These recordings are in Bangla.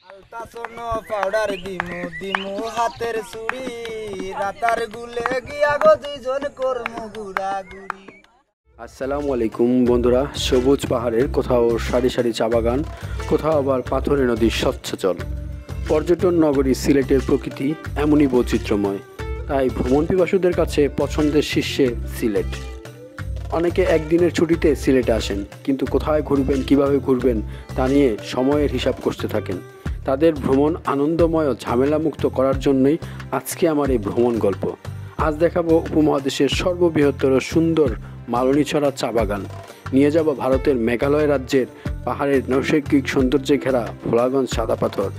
আলতা সোনো পাউডার দিমু দিমু হাতের চুড়ি রাতার গুলে গিয়া গো দুইজন কর্ম গুড়া গুড়ি। আসসালামু আলাইকুম বন্ধুরা। সবুজ পাহাড়ের কোথাও সারি সারি চা বাগান, কোথাও আবার পাথরে নদীর স্বচ্ছ জল। পর্যটন নগরী সিলেটের প্রকৃতি এমনই বৈচিত্র্যময়, তাই ভ্রমণ পিপাসুদের কাছে পছন্দের শীর্ষে সিলেট। অনেকে একদিনের ছুটিতে সিলেটে আসেন, কিন্তু কোথায় ঘুরবেন, কিভাবে ঘুরবেন তা নিয়ে সময়ের হিসাব করতে থাকেন। তাদের ভ্রমণ আনন্দময় ও ঝামেলামুক্ত করার জন্যই আজকে আমার এই ভ্রমণ গল্প। আজ দেখাবো উপমহাদেশের সর্ববৃহত্তর সুন্দর মালনীছড়া চা বাগান। নিয়ে যাব ভারতের মেঘালয় রাজ্যের পাহাড়ের নৈসর্গিক সৌন্দর্যে ঘেরা ভোলাগঞ্জ সাদা পাথর।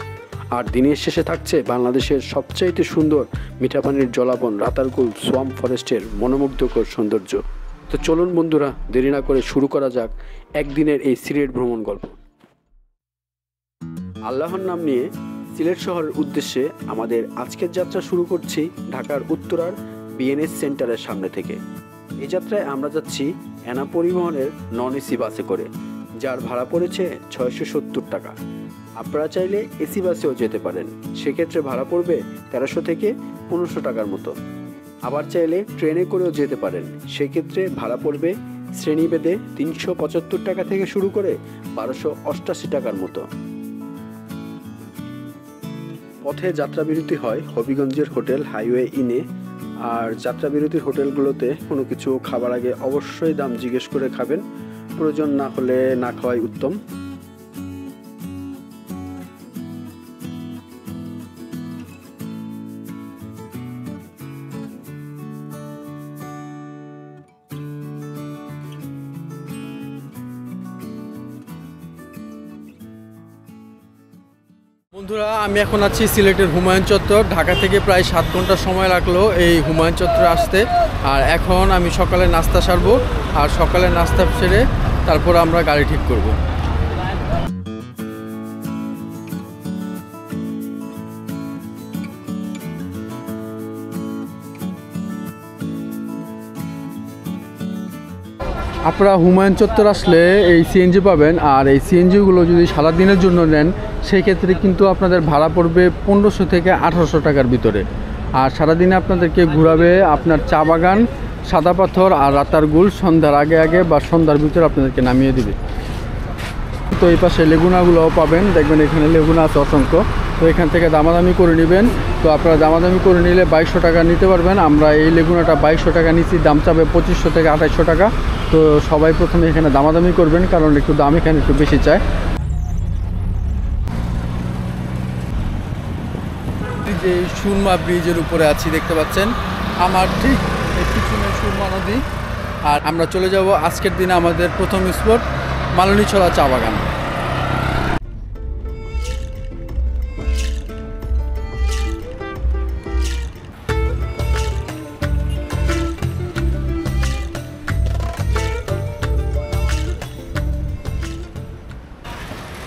আর দিনের শেষে থাকছে বাংলাদেশের সবচাইতে সুন্দর মিঠাপানির জলাবন রাতারগুল সোয়াম্প ফরেস্টের মনোমুগ্ধকর সৌন্দর্য। তো চলুন বন্ধুরা, দেরি না করে শুরু করা যাক একদিনের এই সিলেট ভ্রমণ গল্প। আল্লাহর নাম নিয়ে সিলেট শহরের উদ্দেশ্যে আমাদের আজকের যাত্রা শুরু করছি ঢাকার উত্তরার বিএনএস সেন্টারের সামনে থেকে। এই যাত্রায় আমরা যাচ্ছি এনা পরিবহনের নন এসি বাসে করে, যার ভাড়া পড়েছে 670 টাকা। আপনারা চাইলে এসি বাসেও যেতে পারেন, সেক্ষেত্রে ভাড়া পড়বে 1300 থেকে 1500 টাকার মতো। আবার চাইলে ট্রেনে করেও যেতে পারেন, সেক্ষেত্রে ভাড়া পড়বে শ্রেণীভেদে 375 টাকা থেকে শুরু করে 1288 টাকার মতো। পথে যাত্রাবিরতি হয় হবিগঞ্জের হোটেল হাইওয়ে ইনে। আর যাত্রাবিরতির হোটেলগুলোতে কোনো কিছু খাবার আগে অবশ্যই দাম জিজ্ঞেস করে খাবেন, প্রয়োজন না হলে না খাওয়াই উত্তম। বন্ধুরা, আমি এখন আছি সিলেটের হুমায়ুন চত্বর। ঢাকা থেকে প্রায় 7 ঘন্টা সময় লাগলো এই হুমায়ুন চত্বরে আসতে। আর এখন আমি সকালে নাস্তা সারবো, আর সকালে নাস্তা সেরে তারপর আমরা গাড়ি ঠিক করব। আপনারা হুমায়ুন চত্বর আসলে এই সিএনজি পাবেন, আর এই সিএনজিগুলো যদি সারাদিনের জন্য নেন সেই ক্ষেত্রে কিন্তু আপনাদের ভাড়া পড়বে 1500 থেকে 1800 টাকার ভিতরে। আর সারাদিনে আপনাদেরকে ঘোরাবে আপনার চা বাগান, সাদা পাথর আর রাতারগুল। সন্ধ্যার আগে আগে বা সন্ধ্যার ভিতরে আপনাদেরকে নামিয়ে দিবে। তো এই পাশে লেগুনাগুলোও পাবেন, দেখবেন এখানে লেগুনা আছে অসংখ্য। তো এখান থেকে দামাদামি করে নেবেন। তো আপনারা দামাদামি করে নিলে 2200 টাকা নিতে পারবেন। আমরা এই লেগুনাটা 2200 টাকা নিচ্ছি, দাম চাবে 2500 থেকে 2800 টাকা। তো সবাই প্রথমে এখানে দামাদামি করবেন, কারণ একটু দাম এখানে একটু বেশি চায়। যে সুরমা ব্রিজের উপরে আছি, দেখতে পাচ্ছেন আমার ঠিক পিছনে সুরমা নদী। আর আমরা চলে যাব আজকের দিনে আমাদের প্রথম স্পট মালনীছড়া চা বাগান।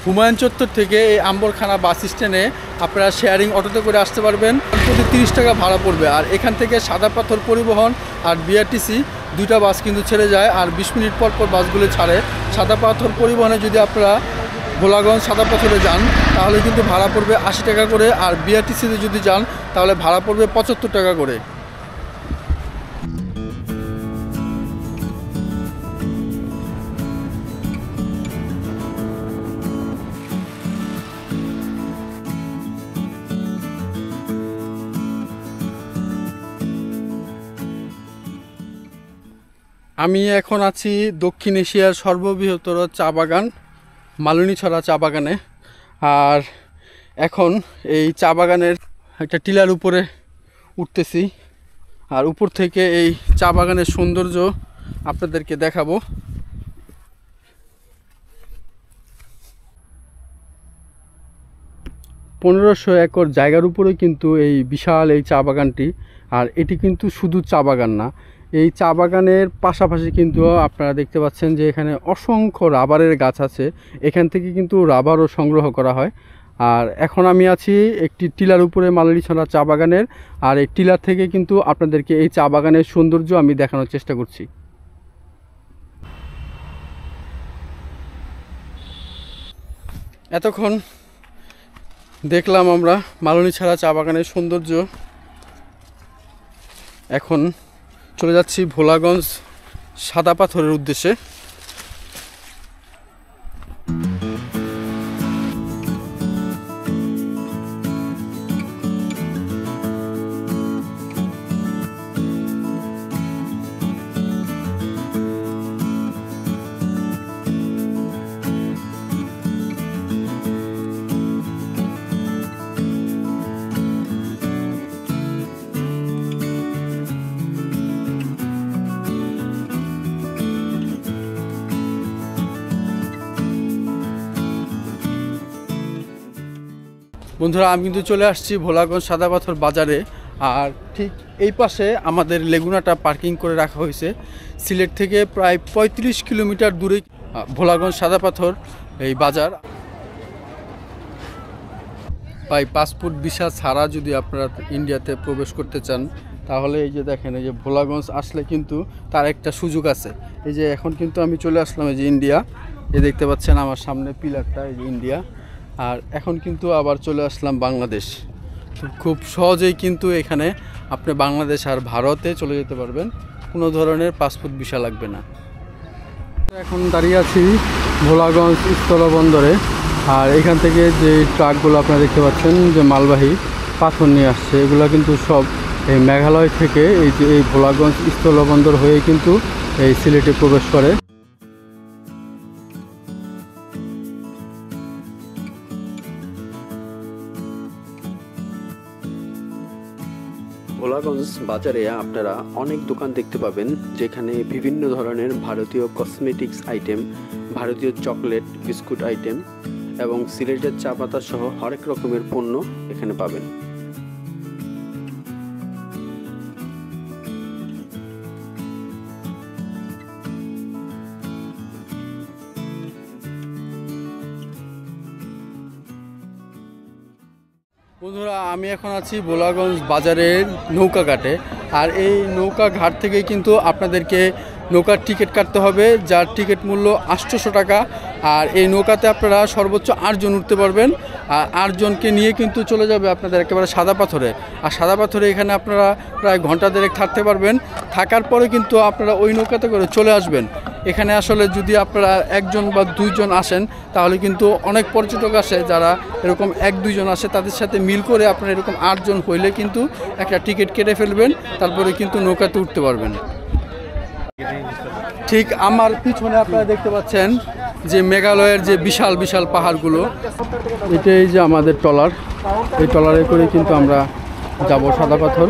হুমায়ুন চত্বর থেকে এই আম্বরখানা বাস স্ট্যান্ডে আপনারা শেয়ারিং অটোতে করে আসতে পারবেন। প্রতি 30 টাকা ভাড়া পড়বে। আর এখান থেকে সাদা পাথর পরিবহন আর বিআরটিসি দুইটা বাস কিন্তু ছেড়ে যায়, আর 20 মিনিট পর পর বাসগুলো ছাড়ে। সাদা পাথর পরিবহনে যদি আপনারা ভোলাগঞ্জ সাদা পাথরে যান তাহলে কিন্তু ভাড়া পড়বে 80 টাকা করে, আর বিআরটিসিতে যদি যান তাহলে ভাড়া পড়বে 75 টাকা করে। আমি এখন আছি দক্ষিণ এশিয়ার সর্ববৃহত্তর চা বাগান মালনীছড়া চা বাগানে। আর এখন এই চা বাগানের একটা টিলার উপরে উঠতেছি, আর উপর থেকে এই চা বাগানের সৌন্দর্য আপনাদেরকে দেখাবো। 1500 একর জায়গার উপরে কিন্তু এই বিশাল এই চা বাগানটি। আর এটি কিন্তু শুধু চা বাগান না, এই চা বাগানের পাশাপাশি কিন্তু আপনারা দেখতে পাচ্ছেন যে এখানে অসংখ্য রাবারের গাছ আছে। এখান থেকে কিন্তু রাবারও সংগ্রহ করা হয়। আর এখন আমি আছি একটি টিলার উপরে মালনীছড়া চা বাগানের, আর এই টিলার থেকে কিন্তু আপনাদেরকে এই চা বাগানের সৌন্দর্য আমি দেখানোর চেষ্টা করছি। এতক্ষণ দেখলাম আমরা মালনী ছাড়া চা বাগানের সৌন্দর্য। এখন চলে যাচ্ছি ভোলাগঞ্জ সাদা পাথরের উদ্দেশ্যে। বন্ধুরা, আমি কিন্তু চলে আসছি ভোলাগঞ্জ সাদা পাথর বাজারে। আর ঠিক এই পাশে আমাদের লেগুনাটা পার্কিং করে রাখা হয়েছে। সিলেট থেকে প্রায় 35 কিলোমিটার দূরে ভোলাগঞ্জ সাদা পাথর এই বাজার। প্রায় পাসপোর্ট ভিসা ছাড়া যদি আপনারা ইন্ডিয়াতে প্রবেশ করতে চান, তাহলে এই যে দেখেন, এই যে ভোলাগঞ্জ আসলে কিন্তু তার একটা সুযোগ আছে। এই যে এখন কিন্তু আমি চলে আসলাম এই যে ইন্ডিয়া, এই দেখতে পাচ্ছেন আমার সামনে পিলারটা, এই যে ইন্ডিয়া। আর এখন কিন্তু আবার চলে আসলাম বাংলাদেশ। খুব সহজেই কিন্তু এখানে আপনি বাংলাদেশ আর ভারতে চলে যেতে পারবেন, কোনো ধরনের পাসপোর্ট ভিসা লাগবে না। এখন দাঁড়িয়ে আছি ভোলাগঞ্জ স্থলবন্দরে। আর এখান থেকে যে ট্রাকগুলো আপনারা দেখতে পাচ্ছেন যে মালবাহী পাথর নিয়ে আসছে, এগুলো কিন্তু সব এই মেঘালয় থেকে এই যে এই ভোলাগঞ্জ স্থলবন্দর হয়ে কিন্তু এই সিলেটে প্রবেশ করে। ভোলাগঞ্জ বাজারে আপনারা অনেক দোকান দেখতে পাবেন, যেখানে বিভিন্ন ধরনের ভারতীয় কসমেটিক্স আইটেম, ভারতীয় চকলেট, বিস্কুট আইটেম এবং সিলেটের চা পাতা সহ হরেক রকমের পণ্য এখানে পাবেন। বন্ধুরা, আমি এখন আছি ভোলাগঞ্জ বাজারের নৌকা ঘাটে। আর এই নৌকা ঘাট থেকে কিন্তু আপনাদেরকে নৌকার টিকিট কাটতে হবে, যার টিকিট মূল্য 800 টাকা। আর এই নৌকাতে আপনারা সর্বোচ্চ 8 জন উঠতে পারবেন। আর 8 জনকে নিয়ে কিন্তু চলে যাবে আপনাদের একেবারে সাদা পাথরে। আর সাদা পাথরে এখানে আপনারা প্রায় ঘন্টা দেড়েক থাকতে পারবেন। থাকার পরে কিন্তু আপনারা ওই নৌকাতে করে চলে আসবেন। এখানে আসলে যদি আপনারা 1 জন বা 2 জন আসেন, তাহলে কিন্তু অনেক পর্যটক আসে যারা এরকম 1-2 জন আসে, তাদের সাথে মিল করে আপনারা এরকম 8 জন হইলে কিন্তু একটা টিকিট কেটে ফেলবেন, তারপরে কিন্তু নৌকাতে উঠতে পারবেন। ঠিক আমার পিছনে আপনারা দেখতে পাচ্ছেন যে মেঘালয়ের যে বিশাল বিশাল পাহাড়গুলো, এটাই যে আমাদের ট্রলার। এই ট্রলারে করে কিন্তু আমরা যাব সাদা পাথর।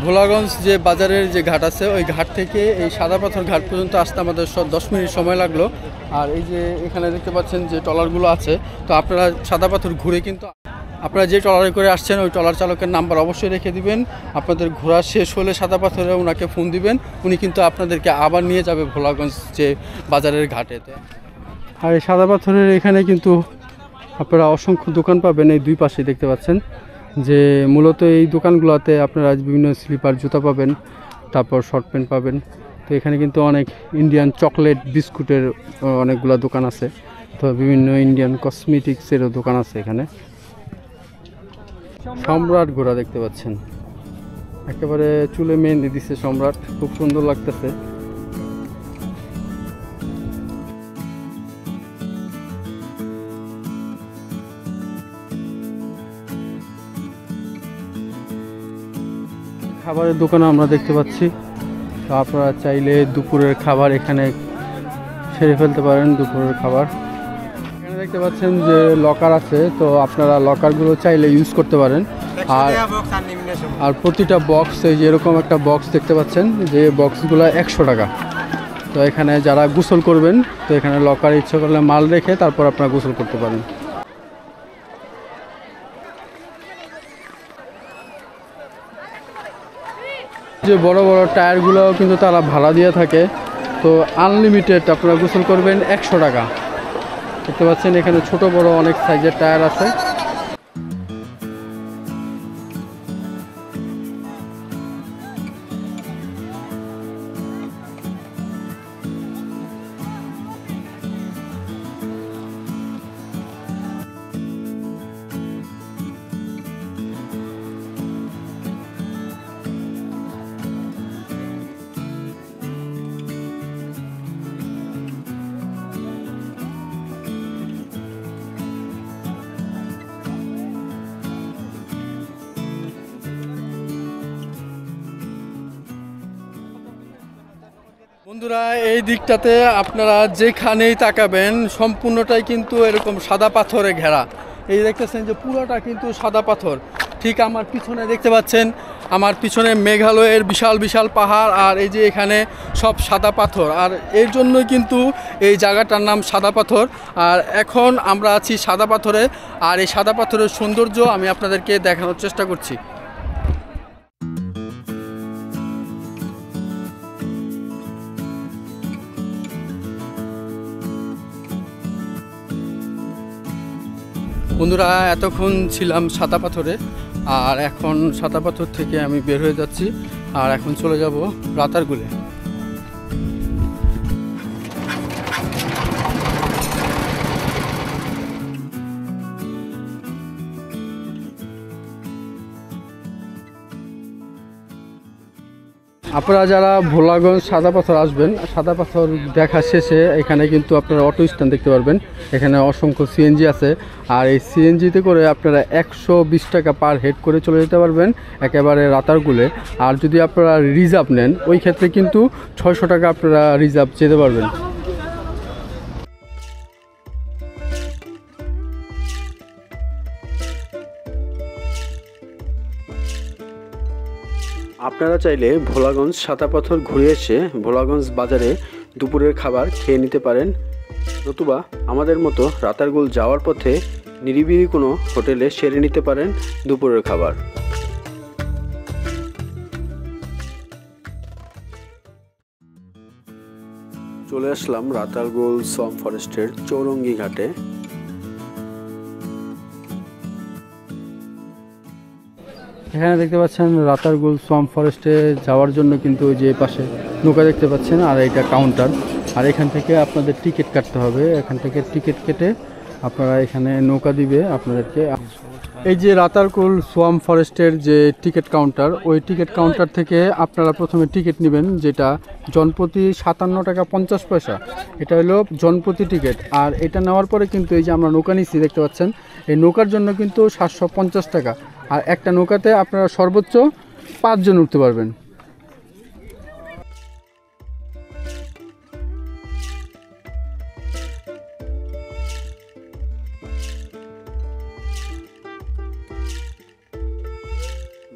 ভোলাগঞ্জ যে বাজারের যে ঘাট আছে, ওই ঘাট থেকে এই সাদা পাথর ঘাট পর্যন্ত আসতে আমাদের 10 মিনিট সময় লাগলো। আর এই যে এখানে দেখতে পাচ্ছেন যে ট্রলারগুলো আছে, তো আপনারা সাদা পাথর ঘুরে কিন্তু আপনারা যে ট্রলারে করে আসছেন ওই ট্রলার চালকের নাম্বার অবশ্যই রেখে দিবেন। আপনাদের ঘোরা শেষ হলে সাদা পাথরে ওনাকে ফোন দিবেন, উনি কিন্তু আপনাদেরকে আবার নিয়ে যাবে ভোলাগঞ্জ যে বাজারের ঘাটেতে। আর এই সাদা পাথরের এখানে কিন্তু আপনারা অসংখ্য দোকান পাবেন। এই দুই পাশে দেখতে পাচ্ছেন যে মূলত এই দোকানগুলোতে আপনারা বিভিন্ন স্লিপার জুতা পাবেন, তারপর শর্ট প্যান্ট পাবেন। তো এখানে কিন্তু অনেক ইন্ডিয়ান চকলেট, বিস্কুটের অনেকগুলো দোকান আছে। তো বিভিন্ন ইন্ডিয়ান কসমেটিক্সেরও দোকান আছে এখানে। সম্রাট ঘোড়া দেখতে পাচ্ছেন, একেবারে চুলে মেহেন্দি দিচ্ছে সম্রাট, খুব সুন্দর লাগতেছে। খাবারের দোকানে আমরা দেখতে পাচ্ছি, তো আপনারা চাইলে দুপুরের খাবার এখানে সেরে ফেলতে পারেন। দুপুরের খাবার এখানে দেখতে পাচ্ছেন যে লকার আছে, তো আপনারা লকারগুলো চাইলে ইউজ করতে পারেন। আর প্রতিটা বক্স, এই যে এরকম একটা বক্স দেখতে পাচ্ছেন, যে বক্সগুলো 100 টাকা। তো এখানে যারা গোসল করবেন তো এখানে লকারে ইচ্ছা করলে মাল রেখে তারপর আপনারা গোসল করতে পারেন। যে বড় বড় টায়ারগুলোও কিন্তু তারা ভাড়া দিয়ে থাকে, তো আনলিমিটেড আপনারা গোসল করবেন 100 টাকা। দেখতে পাচ্ছেন এখানে ছোট বড় অনেক সাইজের টায়ার আছে। বন্ধুরা এই দিকটাতে আপনারা যেখানেই তাকাবেন সম্পূর্ণটাই কিন্তু এরকম সাদা পাথরে ঘেরা। এই দেখতেছেন যে পুরোটা কিন্তু সাদা পাথর। ঠিক আমার পিছনে দেখতে পাচ্ছেন, আমার পিছনে মেঘালয়ের বিশাল বিশাল পাহাড়, আর এই যে এখানে সব সাদা পাথর, আর এর জন্যই কিন্তু এই জায়গাটার নাম সাদা পাথর। আর এখন আমরা আছি সাদা পাথরে, আর এই সাদা পাথরের সৌন্দর্য আমি আপনাদেরকে দেখানোর চেষ্টা করছি। বন্ধুরা এতক্ষণ ছিলাম সাদা পাথরে, আর এখন সাদা পাথর থেকে আমি বের হয়ে যাচ্ছি, আর এখন চলে যাব রাতারগুলে। আপনারা যারা ভোলাগঞ্জ সাদা পাথর আসবেন, সাদা পাথর দেখা শেষে এখানে কিন্তু আপনারা অটো স্ট্যান্ড দেখতে পারবেন। এখানে অসংখ্য সিএনজি আছে, আর এই সিএনজিতে করে আপনারা 120 টাকা পার হেড করে চলে যেতে পারবেন একেবারে রাতারগুলে। আর যদি আপনারা রিজার্ভ নেন ওই ক্ষেত্রে কিন্তু 600 টাকা আপনারা রিজার্ভ যেতে পারবেন। আপনারা চাইলে ভোলাগঞ্জ সাদা পাথর ঘুরে এসে ভোলাগঞ্জ বাজারে দুপুরের খাবার খেয়ে নিতে পারেন, নতুবা আমাদের মতো রাতারগুল যাওয়ার পথে নিরিবিলি কোনো হোটেলে সেরে নিতে পারেন দুপুরের খাবার। চলে আসলাম রাতারগুল সোয়াম্প ফরেস্টের চৌরঙ্গি ঘাটে। এখানে দেখতে পাচ্ছেন রাতারগুল সোয়াম্প ফরেস্টে যাওয়ার জন্য কিন্তু ওই যে পাশে নৌকা দেখতে পাচ্ছেন, আর এটা কাউন্টার। আর এখান থেকে আপনাদের টিকিট কাটতে হবে, এখান থেকে টিকিট কেটে আপনারা এখানে নৌকা দিবে আপনাদেরকে। এই যে রাতারগুল সোয়াম্প ফরেস্টের যে টিকিট কাউন্টার, ওই টিকিট কাউন্টার থেকে আপনারা প্রথমে টিকিট নেবেন, যেটা জনপ্রতি 57 টাকা 50 পয়সা। এটা হলো জনপ্রতি টিকিট। আর এটা নেওয়ার পরে কিন্তু এই যে আমরা নৌকা নিচ্ছি দেখতে পাচ্ছেন, এই নৌকার জন্য কিন্তু 750 টাকা। আর একটা নৌকাতে আপনারা সর্বোচ্চ 5 জন উঠতে পারবেন।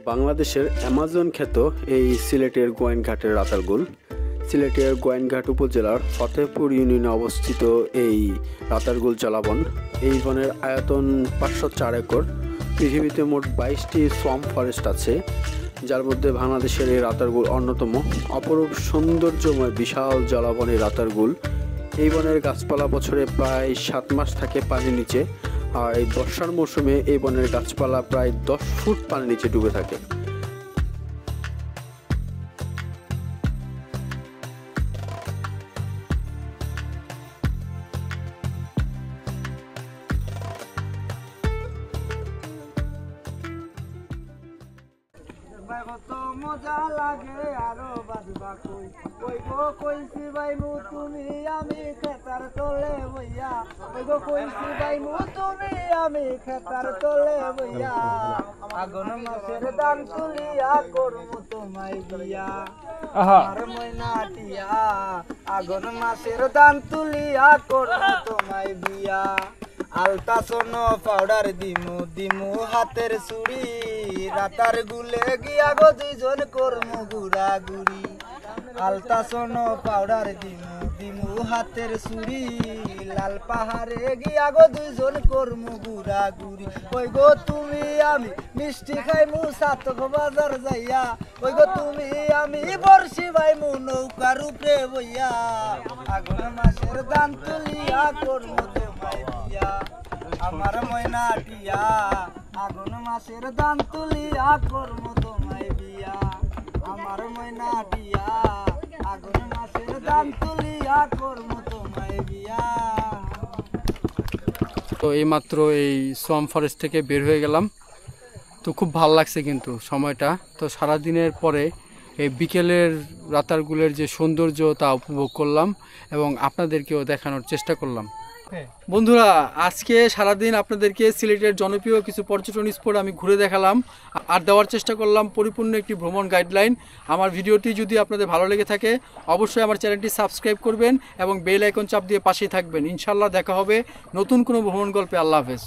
বাংলাদেশের অ্যামাজন খ্যাত এই সিলেটের গোয়াইনঘাটের রাতারগুল। সিলেটের গোয়াইনঘাট উপজেলার ফতেহপুর ইউনিয়নে অবস্থিত এই রাতারগুল জলাবন। এই বনের আয়তন 504 একর। পৃথিবীতে মোট 22টি সোয়াম্প ফরেস্ট আছে, যার মধ্যে বাংলাদেশের এই রাতারগুল অন্যতম। অপরূপ সৌন্দর্যময় বিশাল জলাবন এই রাতারগুল। এই বনের গাছপালা বছরে প্রায় 7 মাস থাকে পানির নিচে, আর এই বর্ষার মৌসুমে এই বনের গাছপালা প্রায় 10 ফুট পানির নিচে ডুবে থাকে। কত মজা লাগে আরো বাজবা কই কই গো কইছি বাইমু তুমি আমি খেতার তলে বইয়া কই গো কইছি বাইমু তুমি আমি খেতার তলে বইয়া আগুন মাসের দান তুলিয়া করমু তোমায় দিয়া আর ময়না টিয়া আগুন মাসের দান তুলিয়া করমু তোমায় দিয়া আলতা সোনো পাউডার দিমু দিমু হাতের চুড়ি রাতার গুলে গিয়া গো দুইজন করমু গুড়া গুড়ি আলতা সোনো পাউডার দিমু দিমু হাতের চুরি লাল পাহাড়ে গিয়া গো দুইজন করমু গুড়া গুড়ি ওই গো তুমি আমি মিষ্টি খাইমু সাতক বাজার যাইয়া ওই গো তুমি আমি বর্ষি বাইমু নৌকার উপরে বইয়া আগুন মাসের দান তুলিয়া করমু তোমায় দিয়া আমার ময়না টিয়া আগুন মাসের দান তুলিয়া করমু তোমায় বিয়া আমার ময়না টিয়া আগুন মাসের দান তুলিয়া করমু তোমায় বিয়া। তো এইমাত্র এই সোয়াম ফরেস্ট থেকে বের হয়ে গেলাম, তো খুব ভালো লাগছে কিন্তু সময়টা। তো সারাদিনের পরে এই বিকেলের রাতারগুলের যে সৌন্দর্য তা উপভোগ করলাম এবং আপনাদেরকেও দেখানোর চেষ্টা করলাম। বন্ধুরা, আজকে সারাদিন আপনাদেরকে সিলেটের জনপ্রিয় কিছু পর্যটন স্পট আমি ঘুরে দেখালাম আর দেওয়ার চেষ্টা করলাম পরিপূর্ণ একটি ভ্রমণ গাইডলাইন। আমার ভিডিওটি যদি আপনাদের ভালো লেগে থাকে অবশ্যই আমার চ্যানেলটি সাবস্ক্রাইব করবেন এবং বেল আইকন চাপ দিয়ে পাশেই থাকবেন। ইনশাল্লাহ দেখা হবে নতুন কোনো ভ্রমণ গল্পে। আল্লাহ হাফেজ।